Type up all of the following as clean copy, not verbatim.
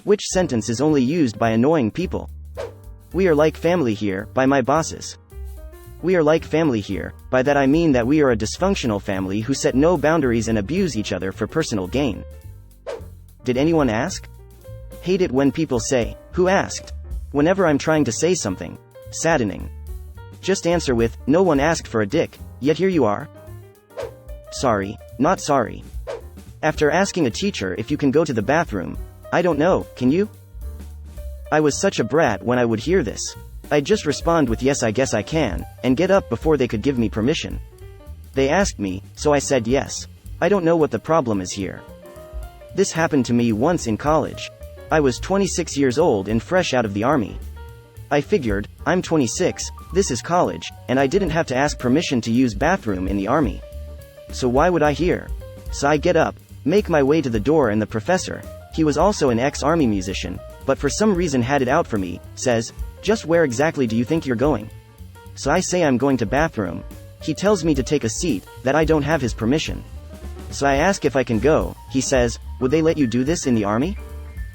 Which sentence is only used by annoying people? We are like family here, by my bosses. We are like family here, by that I mean that we are a dysfunctional family who set no boundaries and abuse each other for personal gain. Did anyone ask? Hate it when people say, "Who asked?" whenever I'm trying to say something. Saddening. Just answer with, "No one asked for a dick, yet here you are." Sorry, not sorry. After asking a teacher if you can go to the bathroom, "I don't know, can you?" I was such a brat when I would hear this. I'd just respond with "Yes, I guess I can," and get up before they could give me permission. They asked me, so I said yes. I don't know what the problem is here. This happened to me once in college. I was 26 years old and fresh out of the army. I figured, I'm 26, this is college, and I didn't have to ask permission to use bathroom in the army. So why would I hear? So I get up, make my way to the door, and the professor, he was also an ex-army musician, but for some reason had it out for me, says, "Just where exactly do you think you're going?" So I say I'm going to bathroom. He tells me to take a seat, that I don't have his permission. So I ask if I can go. He says, "Would they let you do this in the army?"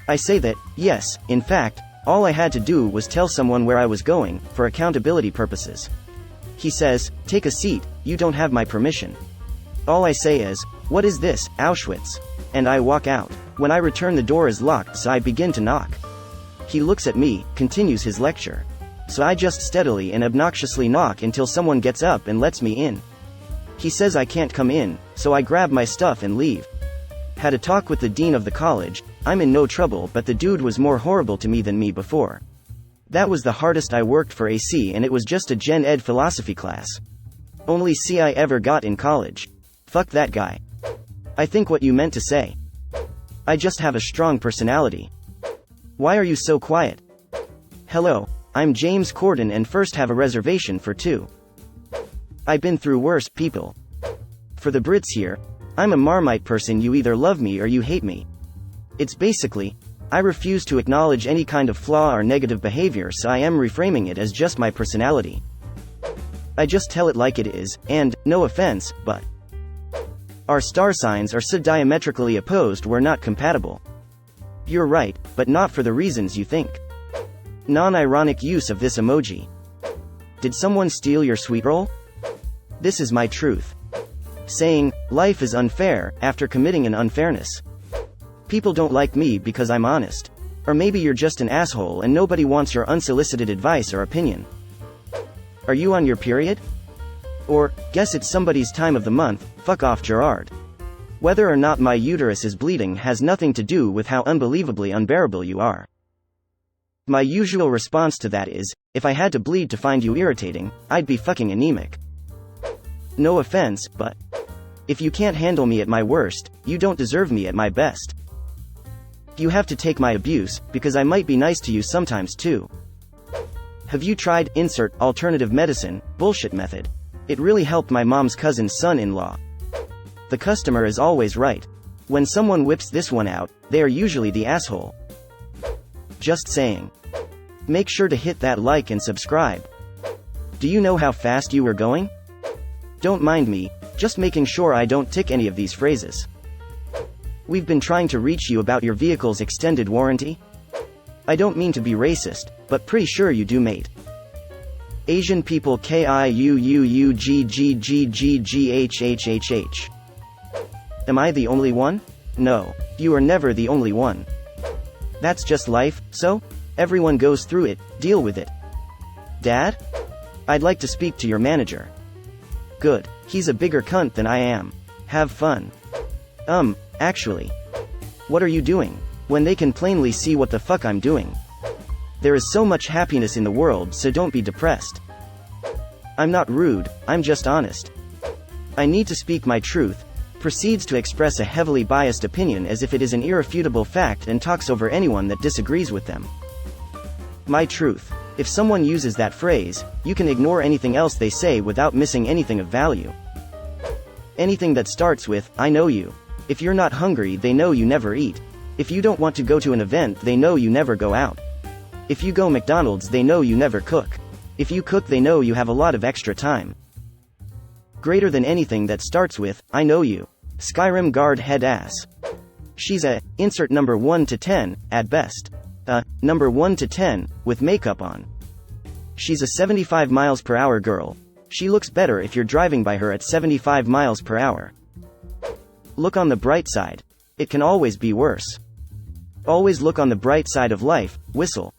I say that, yes, in fact, all I had to do was tell someone where I was going, for accountability purposes. He says, "Take a seat, you don't have my permission." All I say is, "What is this, Auschwitz?" And I walk out. When I return, the door is locked, so I begin to knock. He looks at me, continues his lecture. So I just steadily and obnoxiously knock until someone gets up and lets me in. He says I can't come in, so I grab my stuff and leave. Had a talk with the dean of the college. I'm in no trouble, but the dude was more horrible to me than me before. That was the hardest I worked for AC, and it was just a gen ed philosophy class. Only C I ever got in college. Fuck that guy. I think what you meant to say. I just have a strong personality. Why are you so quiet? Hello, I'm James Corden and first have a reservation for 2. I've been through worse, people. For the Brits here, I'm a Marmite person. You either love me or you hate me. It's basically, I refuse to acknowledge any kind of flaw or negative behavior, so I am reframing it as just my personality. I just tell it like it is, and, no offense, but our star signs are so diametrically opposed we're not compatible. You're right, but not for the reasons you think. Non-ironic use of this emoji. Did someone steal your sweet roll? This is my truth. Saying, life is unfair, after committing an unfairness. People don't like me because I'm honest. Or maybe you're just an asshole and nobody wants your unsolicited advice or opinion. Are you on your period? Or, guess it's somebody's time of the month, fuck off Gerard. Whether or not my uterus is bleeding has nothing to do with how unbelievably unbearable you are. My usual response to that is, if I had to bleed to find you irritating, I'd be fucking anemic. No offense, but if you can't handle me at my worst, you don't deserve me at my best. You have to take my abuse, because I might be nice to you sometimes too. Have you tried, insert, alternative medicine, bullshit method? It really helped my mom's cousin's son-in-law. The customer is always right. When someone whips this one out, they are usually the asshole. Just saying. Make sure to hit that like and subscribe. Do you know how fast you were going? Don't mind me, just making sure I don't tick any of these phrases. We've been trying to reach you about your vehicle's extended warranty. I don't mean to be racist, but pretty sure you do, mate. Asian people KIUUUGGGGGHHHH. Am I the only one? No. You are never the only one. That's just life, so? Everyone goes through it, deal with it. Dad? I'd like to speak to your manager. Good. He's a bigger cunt than I am. Have fun. Actually. What are you doing? When they can plainly see what the fuck I'm doing. There is so much happiness in the world, so don't be depressed. I'm not rude, I'm just honest. I need to speak my truth. Proceeds to express a heavily biased opinion as if it is an irrefutable fact and talks over anyone that disagrees with them. My truth. If someone uses that phrase, you can ignore anything else they say without missing anything of value. Anything that starts with, I know you. If you're not hungry, they know you never eat. If you don't want to go to an event, they know you never go out. If you go McDonald's, they know you never cook. If you cook, they know you have a lot of extra time. Greater than anything that starts with, I know you. Skyrim guard head ass. She's a, insert number 1 to 10, at best. Number 1 to 10, with makeup on. She's a 75 miles per hour girl. She looks better if you're driving by her at 75 miles per hour. Look on the bright side. It can always be worse. Always look on the bright side of life, whistle.